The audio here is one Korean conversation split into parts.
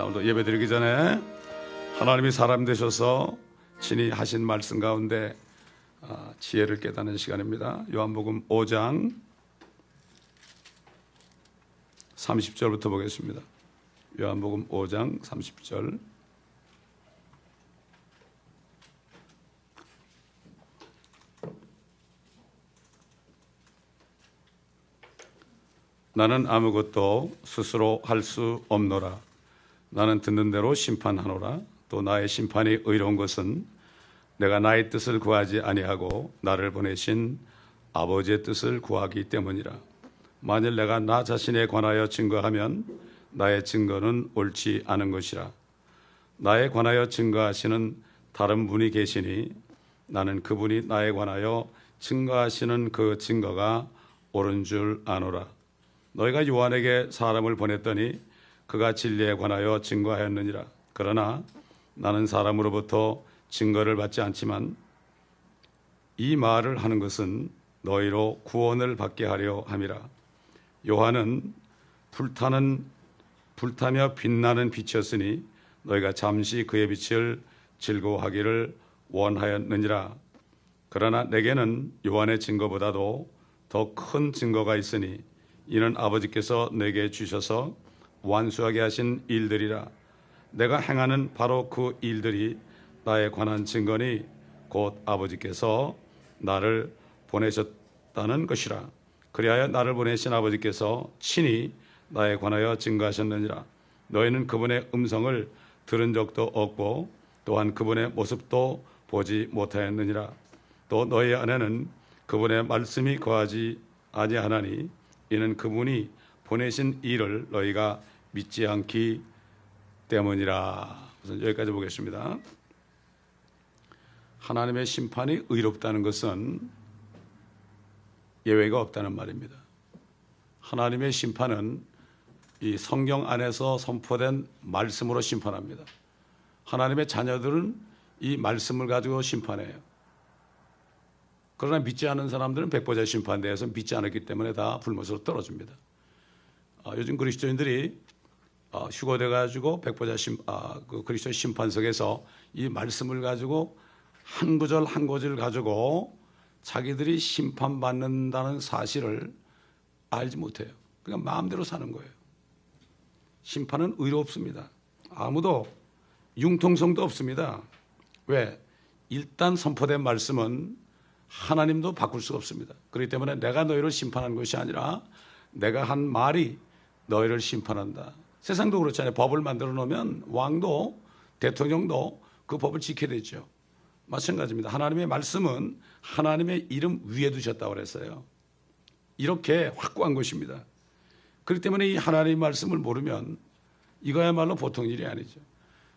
자, 오늘도 예배드리기 전에 하나님이 사람 되셔서 친히 하신 말씀 가운데 지혜를 깨닫는 시간입니다. 요한복음 5장 30절부터 보겠습니다. 요한복음 5장 30절. 나는 아무것도 스스로 할 수 없노라. 나는 듣는 대로 심판하노라. 또 나의 심판이 의로운 것은 내가 나의 뜻을 구하지 아니하고 나를 보내신 아버지의 뜻을 구하기 때문이라. 만일 내가 나 자신에 관하여 증거하면 나의 증거는 옳지 않은 것이라. 나에 관하여 증거하시는 다른 분이 계시니 나는 그분이 나에 관하여 증거하시는 그 증거가 옳은 줄 아노라. 너희가 요한에게 사람을 보냈더니 그가 진리에 관하여 증거하였느니라. 그러나 나는 사람으로부터 증거를 받지 않지만 이 말을 하는 것은 너희로 구원을 받게 하려 함이라. 요한은 불타며 빛나는 빛이었으니 너희가 잠시 그의 빛을 즐거워하기를 원하였느니라. 그러나 내게는 요한의 증거보다도 더 큰 증거가 있으니 이는 아버지께서 내게 주셔서 완수하게 하신 일들이라. 내가 행하는 바로 그 일들이 나에 관한 증거니 곧 아버지께서 나를 보내셨다는 것이라. 그리하여 나를 보내신 아버지께서 친히 나에 관하여 증거하셨느니라. 너희는 그분의 음성을 들은 적도 없고 또한 그분의 모습도 보지 못하였느니라. 또 너희 안에는 그분의 말씀이 거하지 아니하나니 이는 그분이 보내신 일을 너희가 믿지 않기 때문이라. 우선 여기까지 보겠습니다. 하나님의 심판이 의롭다는 것은 예외가 없다는 말입니다. 하나님의 심판은 이 성경 안에서 선포된 말씀으로 심판합니다. 하나님의 자녀들은 이 말씀을 가지고 심판해요. 그러나 믿지 않은 사람들은 백보자 심판대에서 믿지 않았기 때문에 다 불못으로 떨어집니다. 요즘 그리스도인들이 휴거돼 가지고 백보자 그 그리스도 심판석에서 이 말씀을 가지고 한 구절 한 구절을 가지고 자기들이 심판받는다는 사실을 알지 못해요. 그냥 마음대로 사는 거예요. 심판은 의롭습니다. 아무도 융통성도 없습니다. 왜? 일단 선포된 말씀은 하나님도 바꿀 수가 없습니다. 그렇기 때문에 내가 너희를 심판한 것이 아니라 내가 한 말이 너희를 심판한다. 세상도 그렇잖아요. 법을 만들어 놓으면 왕도 대통령도 그 법을 지켜야 되죠. 마찬가지입니다. 하나님의 말씀은 하나님의 이름 위에 두셨다고 그랬어요. 이렇게 확고한 것입니다. 그렇기 때문에 이 하나님의 말씀을 모르면 이거야말로 보통 일이 아니죠.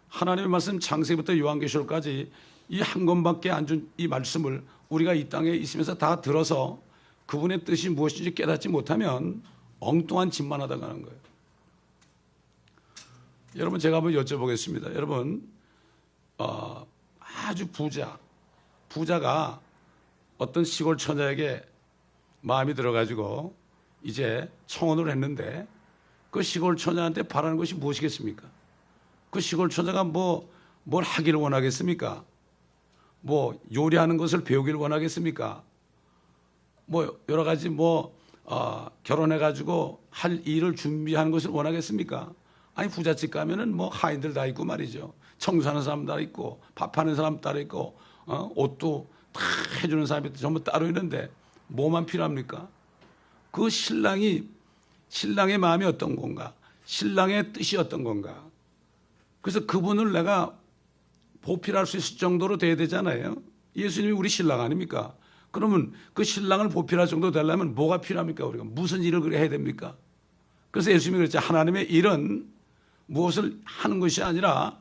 하나님의 말씀 창세기부터 요한계시록까지 이 한 권밖에 안 준 이 말씀을 우리가 이 땅에 있으면서 다 들어서 그분의 뜻이 무엇인지 깨닫지 못하면 엉뚱한 짓만 하다 가는 거예요. 여러분, 제가 한번 여쭤보겠습니다. 여러분, 아주 부자가 어떤 시골 처자에게 마음이 들어가지고 이제 청혼을 했는데 그 시골 처자한테 바라는 것이 무엇이겠습니까? 그 시골 처자가 뭘 하기를 원하겠습니까? 요리하는 것을 배우기를 원하겠습니까? 여러 가지 결혼해가지고 할 일을 준비하는 것을 원하겠습니까? 아니, 부잣집 가면은 하인들 다 있고 말이죠. 청소하는 사람 다 있고, 밥하는 사람 따로 있고, 옷도 다 해주는 사람이 전부 따로 있는데, 뭐만 필요합니까? 그 신랑의 마음이 어떤 건가? 신랑의 뜻이 어떤 건가? 그래서 그분을 내가 보필할 수 있을 정도로 돼야 되잖아요. 예수님이 우리 신랑 아닙니까? 그러면 그 신랑을 보필할 정도 되려면 뭐가 필요합니까? 우리가 무슨 일을 그렇게 해야 됩니까? 그래서 예수님이 그랬죠. 하나님의 일은 무엇을 하는 것이 아니라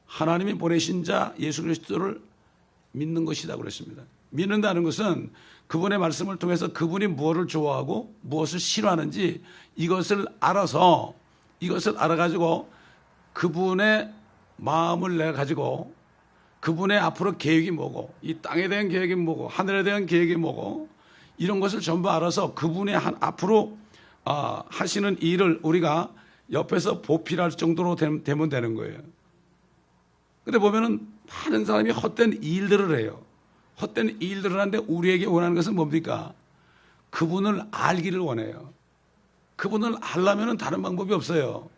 하나님이 보내신 자 예수 그리스도를 믿는 것이다 그랬습니다. 믿는다는 것은 그분의 말씀을 통해서 그분이 무엇을 좋아하고 무엇을 싫어하는지 이것을 알아가지고 그분의 마음을 내가 가지고 그분의 앞으로 계획이 뭐고 이 땅에 대한 계획이 뭐고 하늘에 대한 계획이 뭐고 이런 것을 전부 알아서 그분의 앞으로 하시는 일을 우리가 옆에서 보필할 정도로 되면 되는 거예요. 근데 보면은 많은 사람이 헛된 일들을 해요. 헛된 일들을 하는데 우리에게 원하는 것은 뭡니까? 그분을 알기를 원해요. 그분을 알려면 다른 방법이 없어요.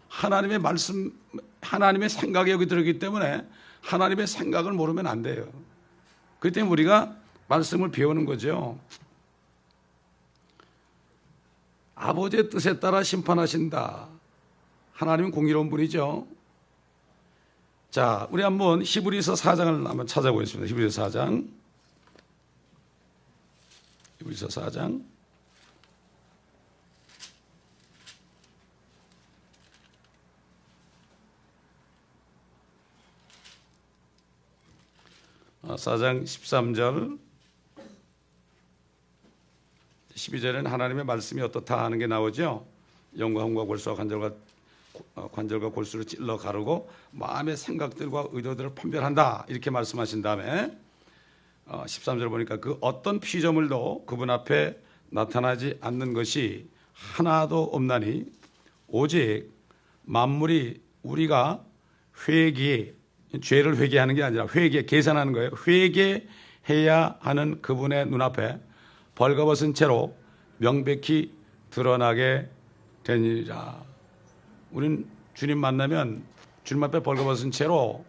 하나님의 말씀, 하나님의 생각이 여기 들어있기 때문에 하나님의 생각을 모르면 안 돼요. 그렇기 때문에 우리가 말씀을 배우는 거죠. 아버지의 뜻에 따라 심판하신다. 하나님은 공의로운 분이죠. 자, 우리 한번 히브리서 4장을 한번 찾아보겠습니다. 히브리서 4장. 히브리서 4장. 아, 4장 13절 12절에는 하나님의 말씀이 어떻다 하는 게 나오죠. 영과 흥과 골수와 관절과 골수를 찔러 가르고 마음의 생각들과 의도들을 판별한다 이렇게 말씀하신 다음에 13절 보니까 그 어떤 피조물도 그분 앞에 나타나지 않는 것이 하나도 없나니 오직 만물이 우리가 죄를 회개하는 게 아니라 계산하는 거예요. 회개해야 하는 그분의 눈앞에 벌거벗은 채로 명백히 드러나게 되니라. 우린 주님 만나면 주님 앞에 벌거벗은 채로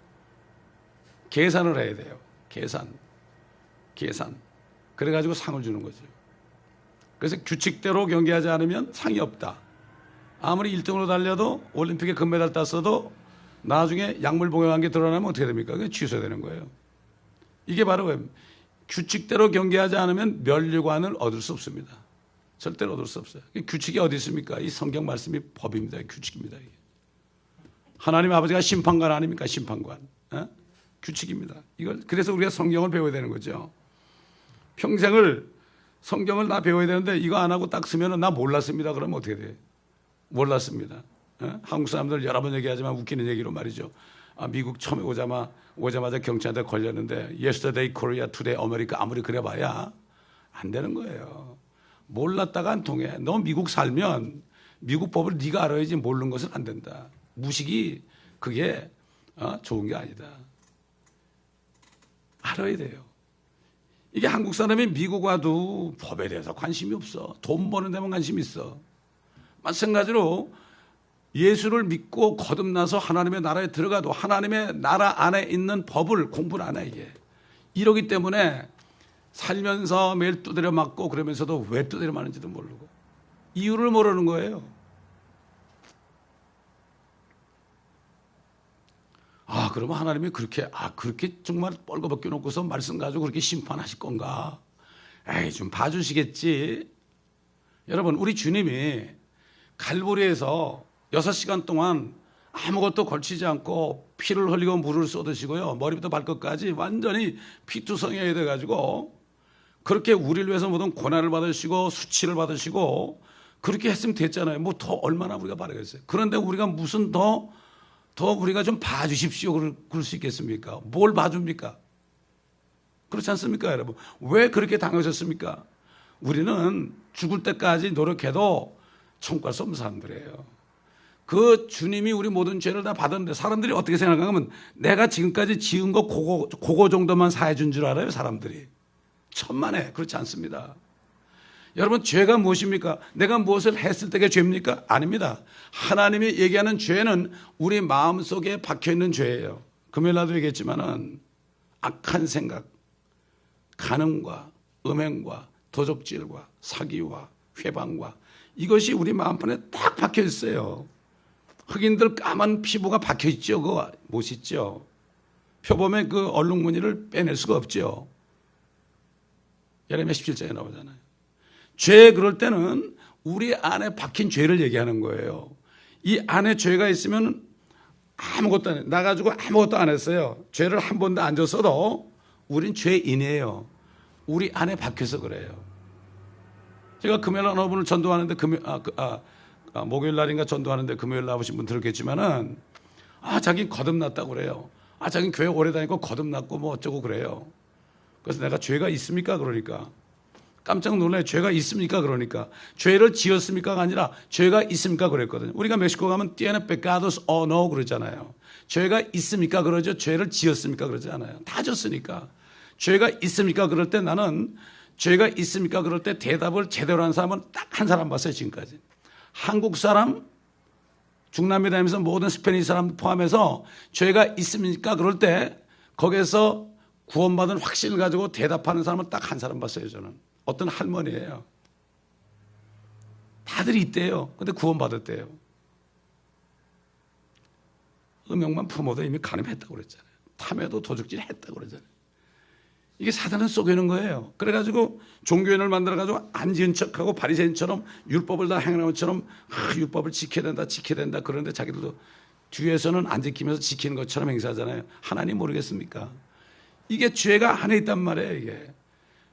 계산을 해야 돼요. 계산. 그래가지고 상을 주는 거죠. 그래서 규칙대로 경기하지 않으면 상이 없다. 아무리 1등으로 달려도 올림픽에 금메달 땄어도 나중에 약물 복용한 게 드러나면 어떻게 됩니까? 그게 취소되는 거예요. 이게 바로 규칙대로 경기하지 않으면 면류관을 얻을 수 없습니다. 절대로 얻을 수 없어요. 규칙이 어디 있습니까? 이 성경 말씀이 법입니다. 규칙입니다. 이게. 하나님 아버지가 심판관 아닙니까? 심판관. 규칙입니다. 이걸 그래서 우리가 성경을 배워야 되는 거죠. 평생을 성경을 다 배워야 되는데 이거 안 하고 딱 쓰면 나 몰랐습니다. 그러면 어떻게 돼요? 몰랐습니다. 한국 사람들 여러 번 얘기하지만 웃기는 얘기로 말이죠. 미국 처음에 오자마자 경찰한테 걸렸는데 yesterday Korea, today America 아무리 그래봐야 안 되는 거예요. 몰랐다가 안 통해. 너 미국 살면 미국 법을 네가 알아야지 모르는 것은 안 된다. 무식이 그게 좋은 게 아니다. 알아야 돼요. 이게 한국 사람이 미국 와도 법에 대해서 관심이 없어. 돈 버는 데만 관심이 있어. 마찬가지로 예수를 믿고 거듭나서 하나님의 나라에 들어가도 하나님의 나라 안에 있는 법을 공부를 안 해 이게. 이러기 때문에 살면서 매일 두드려 맞고 그러면서도 왜 두드려 맞는지도 모르고 이유를 모르는 거예요. 그러면 하나님이 그렇게 정말 뻘거벗겨 놓고서 말씀 가지고 그렇게 심판하실 건가? 에이, 좀 봐주시겠지. 여러분, 우리 주님이 갈보리에서 6시간 동안 아무것도 걸치지 않고 피를 흘리고 물을 쏟으시고요. 머리부터 발끝까지 완전히 피투성이가 돼가지고 그렇게 우리를 위해서 모든 고난을 받으시고 수치를 받으시고 그렇게 했으면 됐잖아요. 뭐 더 얼마나 우리가 바라겠어요. 그런데 우리가 무슨 더 우리가 좀 봐주십시오. 그럴 수 있겠습니까? 뭘 봐줍니까? 그렇지 않습니까, 여러분? 왜 그렇게 당하셨습니까? 우리는 죽을 때까지 노력해도 천국 갈 수 없는 사람들이에요. 그 주님이 우리 모든 죄를 다 받았는데 사람들이 어떻게 생각하면 내가 지금까지 지은 거 그거 정도만 사해준 줄 알아요, 사람들이. 천만에 그렇지 않습니다. 여러분, 죄가 무엇입니까? 내가 무엇을 했을 때가 죄입니까? 아닙니다. 하나님이 얘기하는 죄는 우리 마음속에 박혀있는 죄예요. 금요일 날도 얘기했지만은 악한 생각, 간음과 음행과 도적질과 사기와 회방과 이것이 우리 마음판에 딱 박혀 있어요. 흑인들 까만 피부가 박혀 있죠. 그거 멋있죠. 표범의 그 얼룩무늬를 빼낼 수가 없죠. 예레미야 17장에 나오잖아요. 죄 그럴 때는 우리 안에 박힌 죄를 얘기하는 거예요. 이 안에 죄가 있으면 아무것도 안 해. 나가지고 아무것도 안 했어요. 죄를 한 번도 안 졌어도 우린 죄인이에요. 우리 안에 박혀서 그래요. 제가 금요일 날 어느 분을 전도하는데 목요일 날인가 전도하는데 금요일 나오신 분 들었겠지만은 자긴 거듭났다고 그래요. 자긴 교회 오래 다니고 거듭났고 뭐 어쩌고 그래요. 그래서 내가 죄가 있습니까? 그러니까 깜짝 놀라요. 죄가 있습니까? 그러니까. 죄를 지었습니까가 아니라 죄가 있습니까? 그랬거든요. 우리가 멕시코 가면 tiene pecados o no 그러잖아요. 죄가 있습니까? 그러죠. 죄를 지었습니까? 그러지 않아요. 다 졌으니까. 죄가 있습니까? 그럴 때 나는 죄가 있습니까? 그럴 때 대답을 제대로 한 사람은 딱 한 사람 봤어요. 지금까지. 한국 사람, 중남미 다니면서 모든 스페니시 사람 포함해서 죄가 있습니까? 그럴 때 거기에서 구원받은 확신을 가지고 대답하는 사람은 딱 한 사람 봤어요. 저는. 어떤 할머니예요. 다들 있대요. 근데 구원받았대요. 음욕만 품어도 이미 간음했다고 그랬잖아요. 탐해도 도적질 했다고 그러잖아요. 이게 사단은 속이는 거예요. 그래가지고 종교인을 만들어가지고 안 지은 척하고 바리새인처럼 율법을 다 행하는 것처럼 율법을 지켜야 된다 지켜야 된다 그러는데 자기들도 뒤에서는 안 지키면서 지키는 것처럼 행사하잖아요. 하나님 모르겠습니까? 이게 죄가 안에 있단 말이에요. 이게.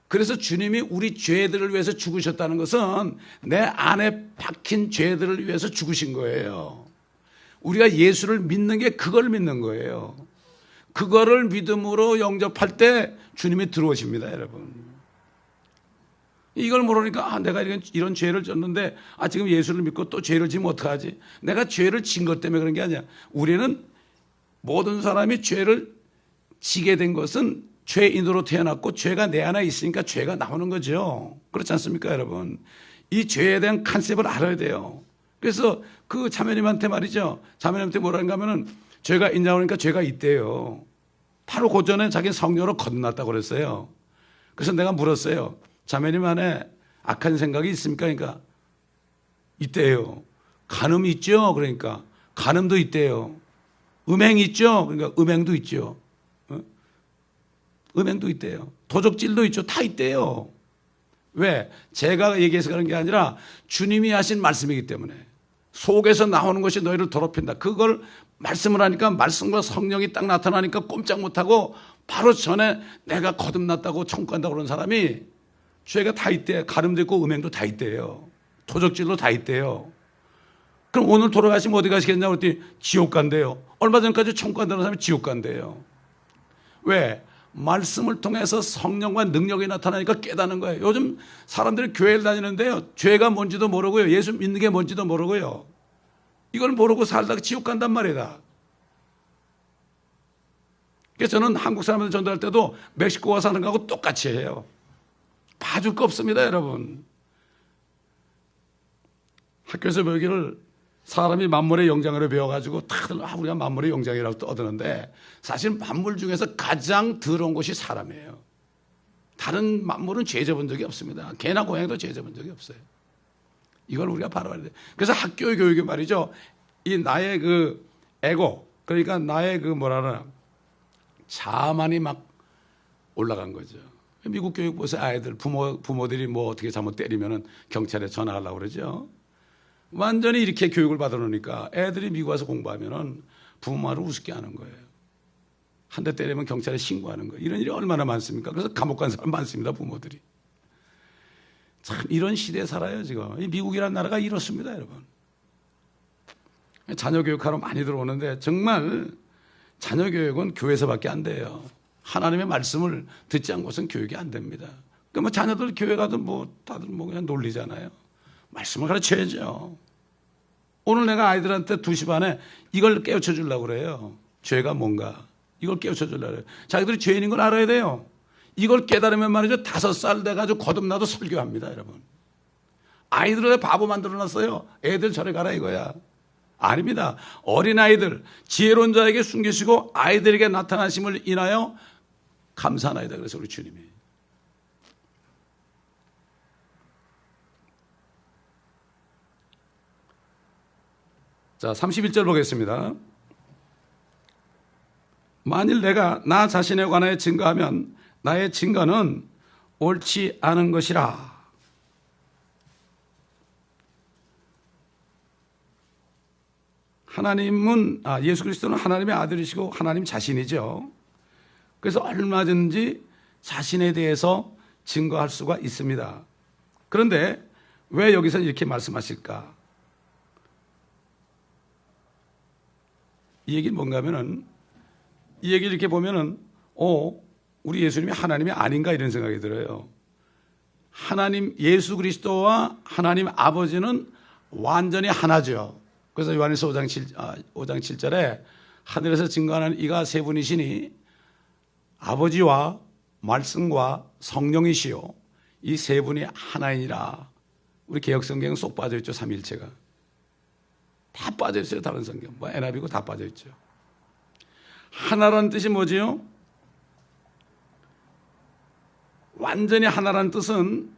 그래서 주님이 우리 죄들을 위해서 죽으셨다는 것은 내 안에 박힌 죄들을 위해서 죽으신 거예요. 우리가 예수를 믿는 게 그걸 믿는 거예요. 그거를 믿음으로 영접할 때 주님이 들어오십니다, 여러분. 이걸 모르니까 내가 이런 죄를 졌는데 지금 예수를 믿고 또 죄를 지면 어떡하지? 내가 죄를 진 것 때문에 그런 게 아니야. 우리는 모든 사람이 죄를 지게 된 것은 죄인으로 태어났고 죄가 내 안에 있으니까 죄가 나오는 거죠. 그렇지 않습니까, 여러분? 이 죄에 대한 컨셉을 알아야 돼요. 그래서 그 자매님한테 말이죠. 자매님한테 뭐라는가 하면은 죄가 있냐고 그러니까 죄가 있대요. 바로 그 전에 자기는 성령으로 거듭났다고 그랬어요. 그래서 내가 물었어요. 자매님 안에 악한 생각이 있습니까? 그러니까 있대요. 간음이 있죠? 그러니까 간음도 있대요. 음행이 있죠? 그러니까 음행도 있죠. 음행도 있대요. 도적질도 있죠. 다 있대요. 왜? 제가 얘기해서 그런 게 아니라 주님이 하신 말씀이기 때문에 속에서 나오는 것이 너희를 더럽힌다. 그걸 말씀을 하니까 말씀과 성령이 딱 나타나니까 꼼짝 못하고 바로 전에 내가 거듭났다고 청구한다고 그러는 사람이 죄가 다 있대. 가늠도 있고 음행도 다 있대요. 도적질도 다 있대요. 그럼 오늘 돌아가시면 어디 가시겠냐고 그랬더니 지옥 간대요. 얼마 전까지 청구한다는 사람이 지옥 간대요. 왜? 말씀을 통해서 성령과 능력이 나타나니까 깨닫는 거예요. 요즘 사람들이 교회를 다니는데요. 죄가 뭔지도 모르고요. 예수 믿는 게 뭔지도 모르고요. 이걸 모르고 살다가 지옥 간단 말이다. 그래서 저는 한국 사람들 전도할 때도 멕시코 와서 하는 거하고 똑같이 해요. 봐줄 거 없습니다, 여러분. 학교에서 배우기를 사람이 만물의 영장으로 배워가지고 다들 우리가 만물의 영장이라고 떠드는데 사실 만물 중에서 가장 더러운 것이 사람이에요. 다른 만물은 죄 져본 적이 없습니다. 개나 고양이도 죄 져본 적이 없어요. 이걸 우리가 바로 알아야 돼요. 그래서 학교의 교육이 말이죠. 이 나의 그 에고, 그러니까 나의 그 뭐라나 자만이 막 올라간 거죠. 미국 교육 보세요. 아이들 부모들이 뭐 어떻게 잘못 때리면은 경찰에 전화하려고 그러죠. 완전히 이렇게 교육을 받아 놓으니까 애들이 미국 와서 공부하면은 부모를 우습게 하는 거예요. 한 대 때리면 경찰에 신고하는 거예요. 이런 일이 얼마나 많습니까? 그래서 감옥 간 사람 많습니다, 부모들이. 참 이런 시대에 살아요, 지금. 미국이라는 나라가 이렇습니다, 여러분. 자녀 교육하러 많이 들어오는데 정말 자녀 교육은 교회에서밖에 안 돼요. 하나님의 말씀을 듣지 않고서는 교육이 안 됩니다. 그러니까 뭐 자녀들 교회 가도 뭐 다들 뭐 그냥 놀리잖아요. 말씀을 가르쳐야죠. 오늘 내가 아이들한테 2시 반에 이걸 깨우쳐 주려고 그래요. 죄가 뭔가. 이걸 깨우쳐 주려고 그래요. 자기들이 죄인인 걸 알아야 돼요. 이걸 깨달으면 말이죠. 5살 돼가지고 거듭나도 설교합니다, 여러분. 아이들을 바보 만들어놨어요. 애들 저리 가라 이거야. 아닙니다. 어린아이들, 지혜로운 자에게 숨기시고 아이들에게 나타나심을 인하여 감사하나이다. 그래서 우리 주님이. 자, 31절 보겠습니다. 만일 내가 나 자신에 관하여 증거하면 나의 증거는 옳지 않은 것이라. 하나님은 예수 그리스도는 하나님의 아들이시고 하나님 자신이죠. 그래서 얼마든지 자신에 대해서 증거할 수가 있습니다. 그런데 왜 여기서 이렇게 말씀하실까? 이 얘기는 뭔가 하면은 이 얘기를 이렇게 보면은 우리 예수님이 하나님이 아닌가 이런 생각이 들어요. 하나님 예수 그리스도와 하나님 아버지는 완전히 하나죠. 그래서 요한일서 5장 7절에 하늘에서 증거하는 이가 세 분이시니 아버지와 말씀과 성령이시요 이 세 분이 하나이니라. 우리 개혁성경은 쏙 빠져있죠. 삼위일체가 다 빠져있어요. 다른 성경 뭐 NIV고 다 빠져있죠. 하나라는 뜻이 뭐지요? 완전히 하나라는 뜻은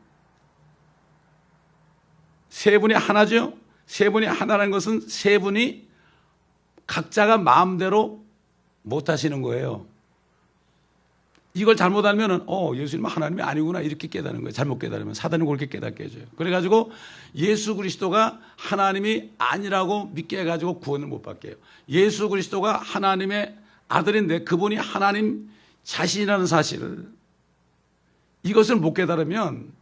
세 분이 하나죠. 세 분이 하나라는 것은 세 분이 각자가 마음대로 못 하시는 거예요. 이걸 잘못 알면은 예수님은 하나님이 아니구나 이렇게 깨닫는 거예요. 잘못 깨달으면 사단이 그렇게 깨닫게 해줘요. 그래가지고 예수 그리스도가 하나님이 아니라고 믿게 해가지고 구원을 못 받게 해요. 예수 그리스도가 하나님의 아들인데 그분이 하나님 자신이라는 사실을 이것을 못 깨달으면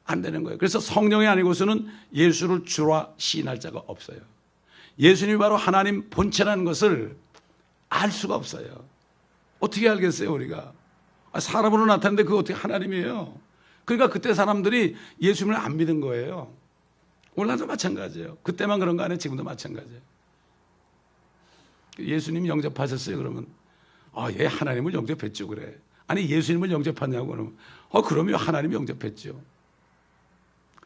안 되는 거예요. 그래서 성령이 아니고서는 예수를 주라 시인할 자가 없어요. 예수님이 바로 하나님 본체라는 것을 알 수가 없어요. 어떻게 알겠어요 우리가? 사람으로 나타났는데 그거 어떻게 하나님이에요? 그러니까 그때 사람들이 예수님을 안 믿은 거예요. 오늘도 마찬가지예요. 그때만 그런 거 아니에요. 지금도 마찬가지예요. 예수님 영접하셨어요 그러면 얘 하나님을 영접했죠 그래. 아니 예수님을 영접하냐고 그러면 그러면 하나님 영접했죠.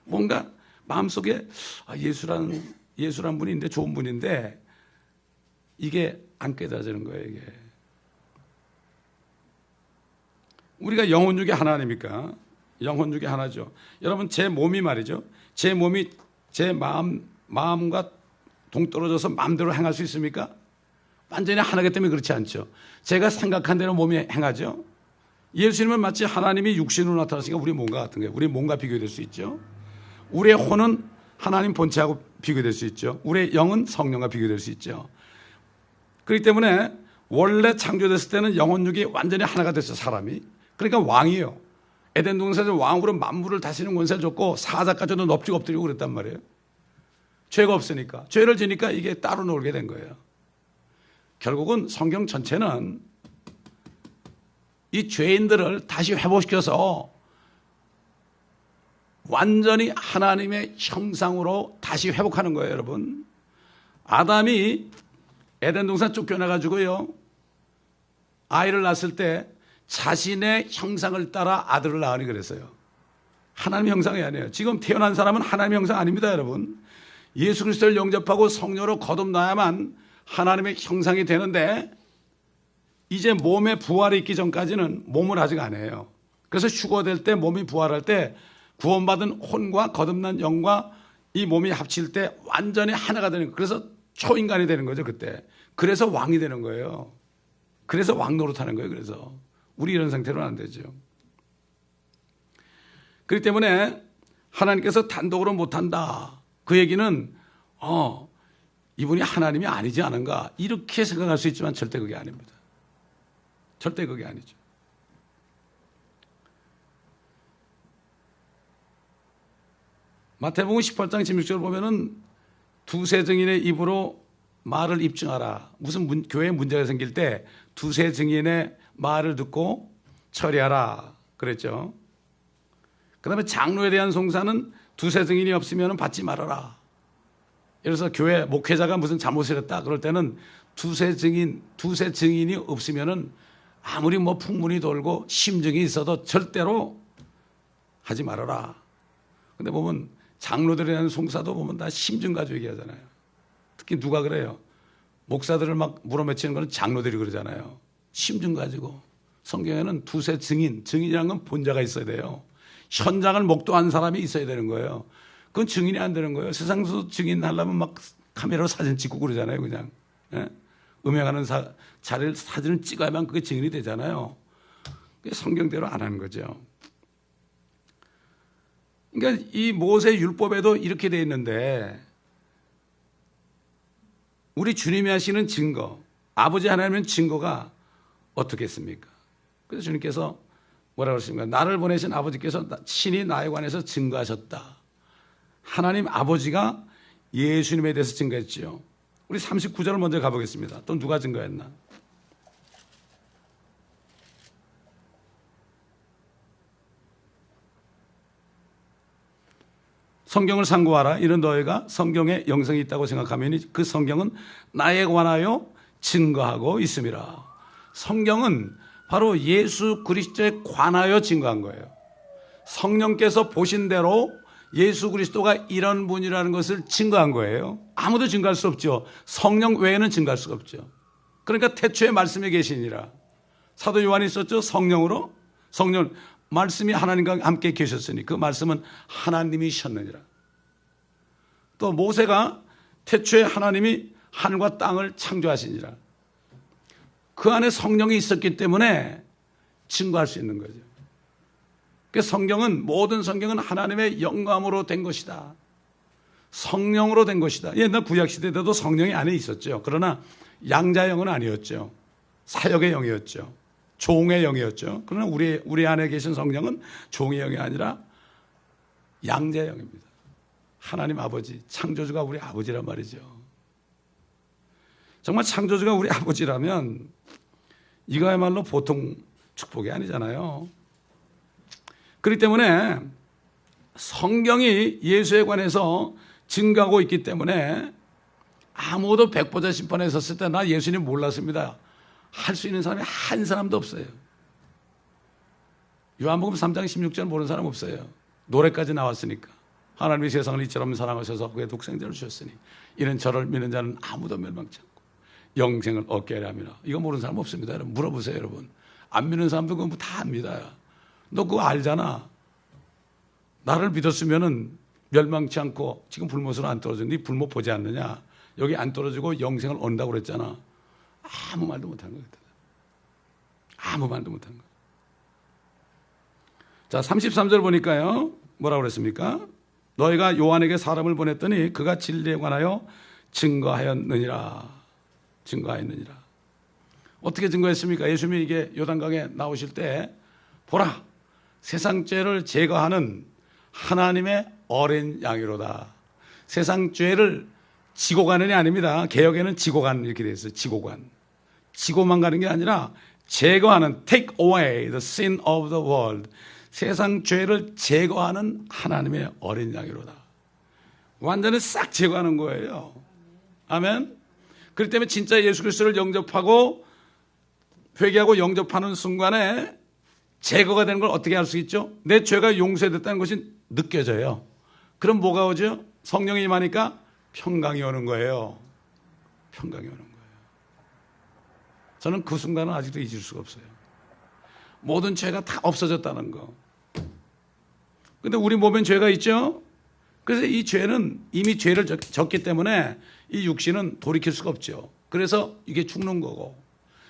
뭔가 마음속에 예수란 분인데 좋은 분인데 이게 안 깨달아지는 거예요. 이게 우리가 영혼 중에 하나 아닙니까? 영혼 중에 하나죠. 여러분 제 몸이 말이죠. 제 몸이 제 마음과 동떨어져서 마음대로 행할 수 있습니까? 완전히 하나이기 때문에 그렇지 않죠. 제가 생각한 대로 몸이 행하죠. 예수님은 마치 하나님이 육신으로 나타나시니까 우리 몸과 같은 거예요. 우리 몸과 비교될 수 있죠. 우리의 혼은 하나님 본체하고 비교될 수 있죠. 우리의 영은 성령과 비교될 수 있죠. 그렇기 때문에 원래 창조됐을 때는 영혼 육이 완전히 하나가 됐어요. 사람이. 그러니까 왕이에요. 에덴 동산에서 왕으로 만물을 다스리는 권세를 줬고 사자까지도 넙죽 엎드리고 그랬단 말이에요. 죄가 없으니까. 죄를 지니까 이게 따로 놀게 된 거예요. 결국은 성경 전체는 이 죄인들을 다시 회복시켜서 완전히 하나님의 형상으로 다시 회복하는 거예요, 여러분. 아담이 에덴 동산 쫓겨나가지고요, 아이를 낳았을 때 자신의 형상을 따라 아들을 낳으니 그랬어요. 하나님의 형상이 아니에요. 지금 태어난 사람은 하나님의 형상 아닙니다, 여러분. 예수 그리스도를 영접하고 성령으로 거듭나야만 하나님의 형상이 되는데 이제 몸에 부활이 있기 전까지는 몸을 아직 안 해요. 그래서 휴거될 때 몸이 부활할 때 구원받은 혼과 거듭난 영과 이 몸이 합칠 때 완전히 하나가 되는 거예요. 그래서 초인간이 되는 거죠, 그때. 그래서 왕이 되는 거예요. 그래서 왕 노릇하는 거예요. 그래서 우리 이런 상태로는 안 되죠. 그렇기 때문에 하나님께서 단독으로 못한다. 그 얘기는 이분이 하나님이 아니지 않은가 이렇게 생각할 수 있지만 절대 그게 아닙니다. 절대 그게 아니죠. 마태복음 18장 16절 보면은 두세 증인의 입으로 말을 입증하라. 무슨 교회에 문제가 생길 때 두세 증인의 말을 듣고 처리하라 그랬죠. 그 다음에 장로에 대한 송사는 두세 증인이 없으면 받지 말아라. 예를 들어서 교회 목회자가 무슨 잘못을 했다 그럴 때는 두세 증인이 없으면은 아무리 뭐 풍문이 돌고 심증이 있어도 절대로 하지 말아라. 근데 보면 장로들에 대한 송사도 보면 다 심증 가지고 얘기하잖아요. 특히 누가 그래요? 목사들을 막 물어맺히는 거는 장로들이 그러잖아요. 심증 가지고. 성경에는 두세 증인이라는 건 본자가 있어야 돼요. 현장을 목도한 사람이 있어야 되는 거예요. 그건 증인이 안 되는 거예요. 세상에서 증인 하려면 막 카메라로 사진 찍고 그러잖아요, 그냥. 예? 음행하는 자리를 사진을 찍어야만 그게 증인이 되잖아요. 그게 성경대로 안 하는 거죠. 그러니까 이 모세 율법에도 이렇게 돼 있는데 우리 주님이 하시는 증거, 아버지 하나님은 증거가 어떻겠습니까? 그래서 주님께서 뭐라고 하십니까? 나를 보내신 아버지께서 친히 나에 관해서 증거하셨다. 하나님 아버지가 예수님에 대해서 증거했지요. 우리 39절을 먼저 가보겠습니다. 또 누가 증거했나? 성경을 상고하라. 이런 너희가 성경에 영성이 있다고 생각하면 그 성경은 나에 관하여 증거하고 있음이라. 성경은 바로 예수 그리스도에 관하여 증거한 거예요. 성령께서 보신 대로 예수 그리스도가 이런 분이라는 것을 증거한 거예요. 아무도 증거할 수 없죠. 성령 외에는 증거할 수가 없죠. 그러니까 태초에 말씀에 계시니라. 사도 요한이 있었죠. 성령 말씀이 하나님과 함께 계셨으니 그 말씀은 하나님이셨느니라. 또 모세가 태초에 하나님이 하늘과 땅을 창조하시니라. 그 안에 성령이 있었기 때문에 증거할 수 있는 거죠. 성경은, 모든 성경은 하나님의 영감으로 된 것이다. 성령으로 된 것이다. 옛날 구약시대 때도 성령이 안에 있었죠. 그러나 양자의 영은 아니었죠. 사역의 영이었죠. 종의 영이었죠. 그러나 우리 안에 계신 성령은 종의 영이 아니라 양자의 영입니다. 하나님 아버지, 창조주가 우리 아버지란 말이죠. 정말 창조주가 우리 아버지라면 이거야말로 보통 축복이 아니잖아요. 그렇기 때문에 성경이 예수에 관해서 증거하고 있기 때문에 아무도 백보자 심판에 섰을 때 나 예수님 몰랐습니다 할 수 있는 사람이 한 사람도 없어요. 요한복음 3장 16절 모르는 사람 없어요. 노래까지 나왔으니까. 하나님이 세상을 이처럼 사랑하셔서 그의 독생자를 주셨으니 이는 저를 믿는 자는 아무도 멸망치 않고 영생을 얻게 하려 함이라. 이거 모르는 사람 없습니다. 여러분 물어보세요. 여러분 안 믿는 사람도 그거 다 압니다. 너 그거 알잖아. 나를 믿었으면은 멸망치 않고 지금 불못으로 안 떨어져. 네 불못 보지 않느냐. 여기 안 떨어지고 영생을 얻는다고 그랬잖아. 아무 말도 못한 거거든. 아무 말도 못한 거. 자, 33절 보니까요. 뭐라고 그랬습니까? 너희가 요한에게 사람을 보냈더니 그가 진리에 관하여 증거하였느니라. 증거하였느니라. 어떻게 증거했습니까? 예수님이 이게 요단강에 나오실 때 보라, 세상 죄를 제거하는 하나님의 어린 양이로다. 세상 죄를 지고 가는이 아닙니다. 개역에는 지고 가는 이렇게 되어 있어요. 지고관. 지고만 가는 게 아니라 제거하는, take away the sin of the world. 세상 죄를 제거하는 하나님의 어린 양이로다. 완전히 싹 제거하는 거예요. 아멘. 그렇기 때문에 진짜 예수 그리스도를 영접하고 회개하고 영접하는 순간에 제거가 되는 걸 어떻게 알 수 있죠? 내 죄가 용서됐다는 것이 느껴져요. 그럼 뭐가 오죠? 성령이 임하니까 평강이 오는 거예요. 평강이 오는 거예요. 저는 그 순간은 아직도 잊을 수가 없어요. 모든 죄가 다 없어졌다는 거. 근데 우리 몸엔 죄가 있죠? 그래서 이 죄는 이미 죄를 졌기 때문에 이 육신은 돌이킬 수가 없죠. 그래서 이게 죽는 거고.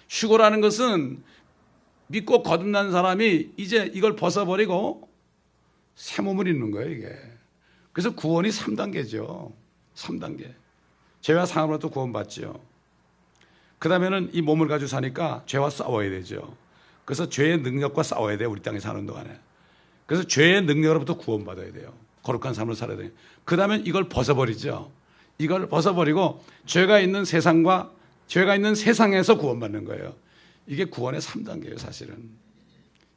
휴거라는 것은 믿고 거듭난 사람이 이제 이걸 벗어버리고 새 몸을 입는 거예요, 이게. 그래서 구원이 3단계죠. 3단계. 죄와 상함으로부터 구원받죠. 그 다음에는 이 몸을 가지고 사니까 죄와 싸워야 되죠. 그래서 죄의 능력과 싸워야 돼요, 우리 땅에 사는 동안에. 그래서 죄의 능력으로부터 구원받아야 돼요. 거룩한 삶을 살아야 돼요. 그 다음에 이걸 벗어버리죠. 이걸 벗어버리고 죄가 있는 세상에서 구원받는 거예요. 이게 구원의 3단계예요, 사실은.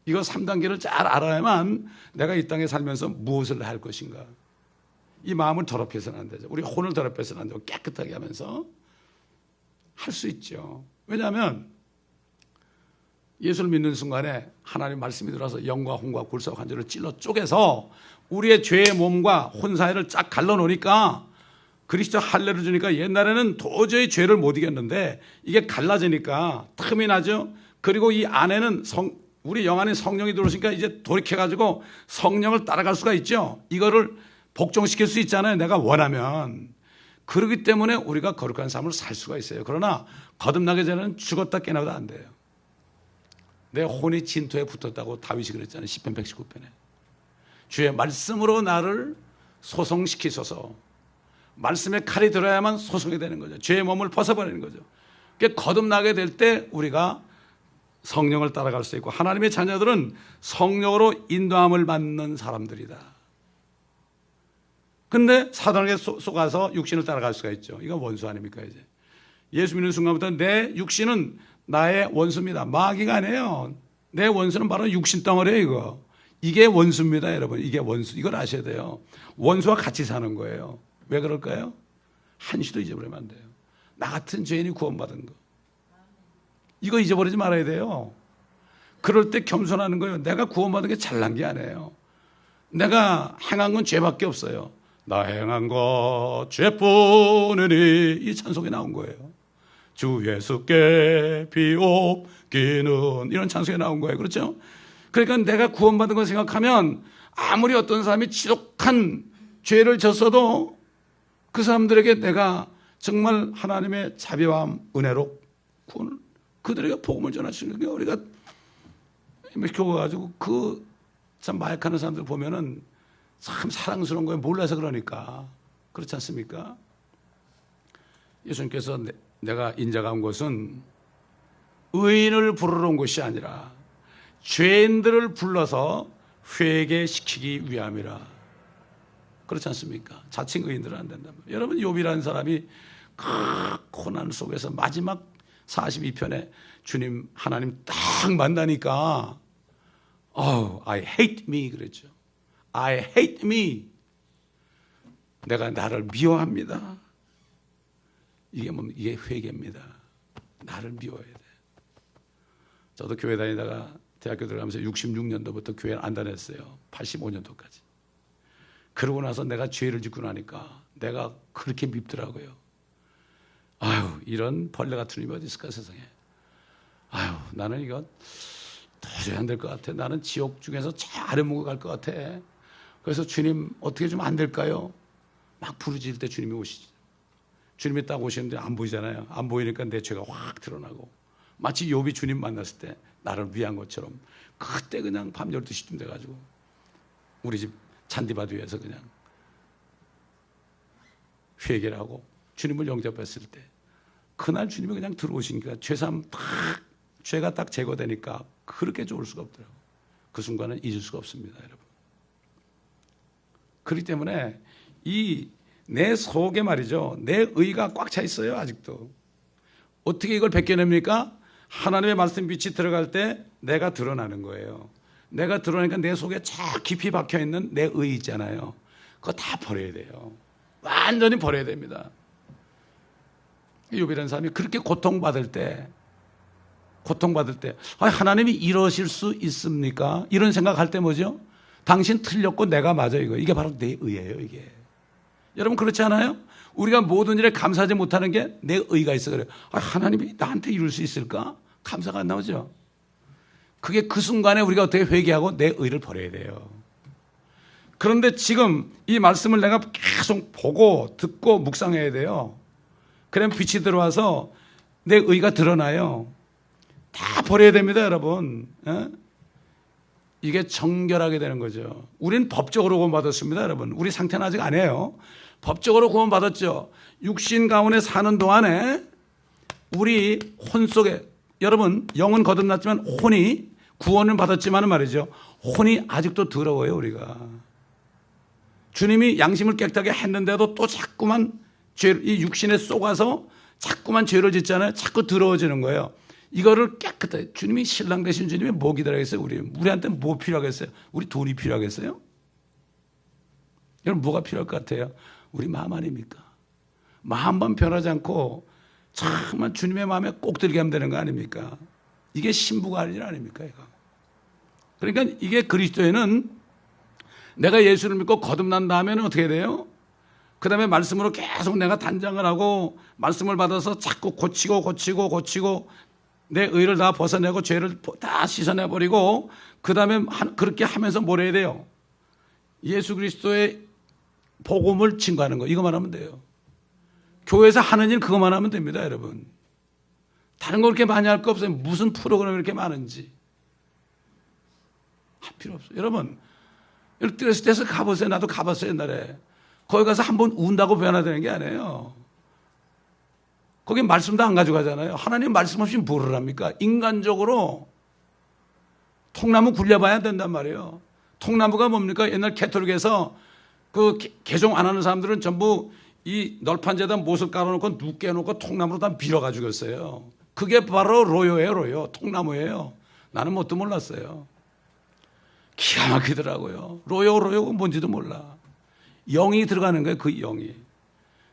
이거 3단계를 잘 알아야만 내가 이 땅에 살면서 무엇을 할 것인가. 이 마음을 더럽혀서는 안 되죠. 우리 혼을 더럽혀서는 안 되고 깨끗하게 하면서 할 수 있죠. 왜냐하면 예수를 믿는 순간에 하나님 말씀이 들어와서 영과 혼과 골수와 관절을 찔러 쪼개서 우리의 죄의 몸과 혼 사이를 쫙 갈라놓으니까 그리스도 할례를 주니까 옛날에는 도저히 죄를 못 이겼는데 이게 갈라지니까 틈이 나죠. 그리고 이 안에는 우리 영 안에 성령이 들어오시니까 이제 돌이켜가지고 성령을 따라갈 수가 있죠. 이거를 복종시킬 수 있잖아요. 내가 원하면. 그렇기 때문에 우리가 거룩한 삶을 살 수가 있어요. 그러나 거듭나기 전에는 죽었다 깨나도 안 돼요. 내 혼이 진토에 붙었다고 다윗이 그랬잖아요. 시편 119편에. 주의 말씀으로 나를 소송시키소서. 말씀의 칼이 들어야만 소송이 되는 거죠. 죄의 몸을 벗어버리는 거죠. 그러니까 거듭나게 될 때 우리가 성령을 따라갈 수 있고 하나님의 자녀들은 성령으로 인도함을 받는 사람들이다. 근데 사단에게 속아서 육신을 따라갈 수가 있죠. 이건 원수 아닙니까 이제. 예수 믿는 순간부터 내 육신은 나의 원수입니다. 마귀가 아니에요. 내 원수는 바로 육신 덩어리예요. 이거. 이게 원수입니다, 여러분. 이게 원수. 이걸 아셔야 돼요. 원수와 같이 사는 거예요. 왜 그럴까요? 한시도 잊어버리면 안 돼요. 나 같은 죄인이 구원받은 거. 이거 잊어버리지 말아야 돼요. 그럴 때 겸손하는 거예요. 내가 구원받은 게 잘난 게 아니에요. 내가 행한 건 죄밖에 없어요. 나 행한 거 죄뿐이니, 이 찬송이 나온 거예요. 주 예수께 비옵기는, 이런 찬송이 나온 거예요. 그렇죠? 그러니까 내가 구원받은 걸 생각하면 아무리 어떤 사람이 지독한 죄를 졌어도 그 사람들에게 내가 정말 하나님의 자비와 은혜로 구원을, 그들에게 복음을 전하시는 게, 우리가 교회 가지고 그 참 마약하는 사람들 보면은 참 사랑스러운 거예요. 몰라서 그러니까. 그렇지 않습니까? 예수님께서 내가 인자가 온 것은 의인을 부르러 온 것이 아니라 죄인들을 불러서 회개시키기 위함이라. 그렇지 않습니까? 자칭 의인들은 안 된단 말이에요. 여러분, 욥이라는 사람이 그 고난 속에서 마지막 42편에 주님 하나님 딱 만나니까 I hate me 그랬죠. I hate me. 내가 나를 미워합니다. 이게 뭡니까? 이게 회개입니다. 나를 미워해야 돼. 저도 교회 다니다가 대학교 들어가면서 66년도부터 교회 안 다녔어요. 85년도까지. 그러고 나서 내가 죄를 짓고 나니까 내가 그렇게 밉더라고요. 아유, 이런 벌레 같은 놈이 어디 있을까 세상에. 아유, 나는 이거 도저히 안 될 것 같아. 나는 지옥 중에서 제일 아래목에 갈 것 같아. 그래서 주님 어떻게 좀 안 될까요? 막 부르짖을 때 주님이 오시지. 주님이 딱 오시는데 안 보이잖아요. 안 보이니까 내 죄가 확 드러나고, 마치 욥이 주님 만났을 때 나를 위한 것처럼 그때 그냥 밤 12시쯤 돼가지고 우리 집 잔디밭 위에서 그냥 회개를 하고 주님을 영접했을 때 그날 주님이 그냥 들어오시니까 죄가 딱 제거되니까 그렇게 좋을 수가 없더라고요. 그 순간은 잊을 수가 없습니다, 여러분. 그렇기 때문에 이 내 속에 말이죠, 내 의가 꽉 차 있어요. 아직도. 어떻게 이걸 벗겨냅니까? 하나님의 말씀 빛이 들어갈 때 내가 드러나는 거예요. 내가 드러나니까 내 속에 저 깊이 박혀있는 내 의 있잖아요. 그거 다 버려야 돼요. 완전히 버려야 됩니다. 욥이라는 사람이 그렇게 고통받을 때 하나님이 이러실 수 있습니까? 이런 생각할 때 뭐죠? 당신 틀렸고 내가 맞아. 이게 바로 내 의예요. 이게. 여러분, 그렇지 않아요? 우리가 모든 일에 감사하지 못하는 게 내 의가 있어 그래요. 하나님이 나한테 이룰 수 있을까? 감사가 안 나오죠. 그게 그 순간에 우리가 어떻게 회개하고 내 의를 버려야 돼요. 그런데 지금 이 말씀을 내가 계속 보고 듣고 묵상해야 돼요. 그러면 빛이 들어와서 내 의가 드러나요. 다 버려야 됩니다, 여러분. 이게 정결하게 되는 거죠. 우리는 법적으로 구원받았습니다, 여러분. 우리 상태는 아직 안 해요. 법적으로 구원받았죠. 육신 가운데 사는 동안에 우리 혼 속에, 여러분, 영은 거듭났지만 혼이, 구원을 받았지만 말이죠, 혼이 아직도 더러워요, 우리가. 주님이 양심을 깨끗하게 했는데도 또 자꾸만 이 육신에 쏘가서 자꾸만 죄를 짓잖아요. 자꾸 더러워지는 거예요. 이거를 깨끗하게, 주님이 신랑 되신 주님이 뭐 기다리겠어요? 우리한테 뭐 필요하겠어요? 우리 돈이 필요하겠어요? 여러분, 뭐가 필요할 것 같아요? 우리 마음 아닙니까? 마음만 변하지 않고 정말 주님의 마음에 꼭 들게 하면 되는 거 아닙니까? 이게 신부가 할 일 아닙니까? 이거. 그러니까 이게 그리스도에는 내가 예수를 믿고 거듭난 다음에는 어떻게 돼요? 그 다음에 말씀으로 계속 내가 단장을 하고 말씀을 받아서 자꾸 고치고 내 의를 다 벗어내고 죄를 다 씻어내버리고 그 다음에 그렇게 하면서 뭘 해야 돼요? 예수 그리스도의 복음을 증거하는 거, 이거만 하면 돼요. 교회에서 하는 일 그것만 하면 됩니다, 여러분. 다른 거 그렇게 많이 할 거 없어요. 무슨 프로그램이 이렇게 많은지 할 필요 없어요. 여러분, 일드레스에서 가보세요. 나도 가봤어요, 옛날에. 거기 가서 한번 운다고 변화되는 게 아니에요. 거기 말씀도 안 가져가잖아요. 하나님 말씀 없이 뭐를 합니까? 인간적으로 통나무 굴려봐야 된단 말이에요. 통나무가 뭡니까? 옛날 캐톨릭에서 그 개종 안 하는 사람들은 전부 이 널판지에다 못을 깔아놓고 눕게 해놓고 통나무로 다 밀어가지고 있어요. 그게 바로 로요예요, 로요. 통나무예요. 나는 뭣도 몰랐어요. 기가 막히더라고요. 로요가 뭔지도 몰라. 영이 들어가는 거예요. 그 영이.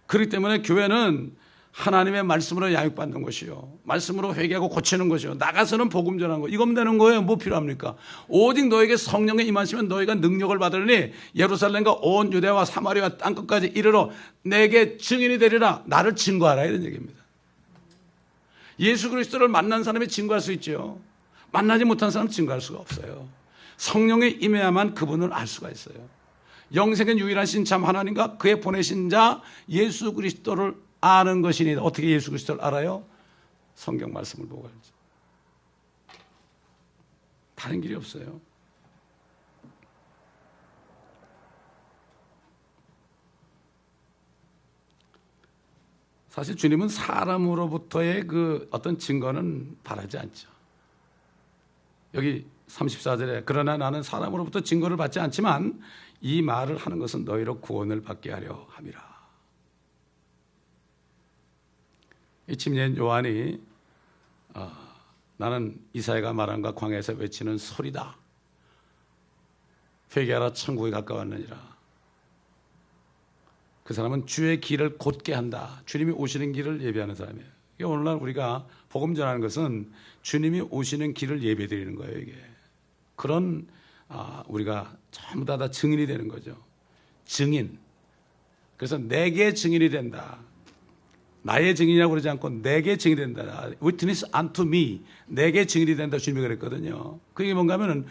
그렇기 때문에 교회는 하나님의 말씀으로 양육받는 것이요, 말씀으로 회개하고 고치는 것이요, 나가서는 복음 전하는 거, 이거면 되는 거예요. 뭐 필요합니까? 오직 너에게 성령이 임하시면 너희가 능력을 받으니 예루살렘과 온 유대와 사마리아 땅끝까지 이르러 내게 증인이 되리라. 나를 증거하라, 이런 얘기입니다. 예수 그리스도를 만난 사람이 증거할 수 있죠. 만나지 못한 사람은 증거할 수가 없어요. 성령이 임해야만 그분을 알 수가 있어요. 영생은 유일한 신참 하나님과 그의 보내신 자 예수 그리스도를 아는 것이니. 어떻게 예수 그리스도를 알아요? 성경 말씀을 보고 알죠. 다른 길이 없어요. 사실 주님은 사람으로부터의 그 어떤 증거는 바라지 않죠. 여기 34절에 그러나 나는 사람으로부터 증거를 받지 않지만 이 말을 하는 것은 너희로 구원을 받게 하려 함이라. 이 침례인 요한이 나는 이사야가 말한 것 광야에서 외치는 소리다. 회개하라 천국에 가까웠느니라. 그 사람은 주의 길을 곧게 한다. 주님이 오시는 길을 예배하는 사람이에요. 오늘날 우리가 복음 전하는 것은 주님이 오시는 길을 예배드리는 거예요. 이게 그런 우리가 전부 다 증인이 되는 거죠. 증인. 그래서 내게 증인이 된다. 나의 증인이라고 그러지 않고 내게 증인이 된다. Witness unto me. 내게 증인이 된다. 주님이 그랬거든요. 그게 뭔가 하면은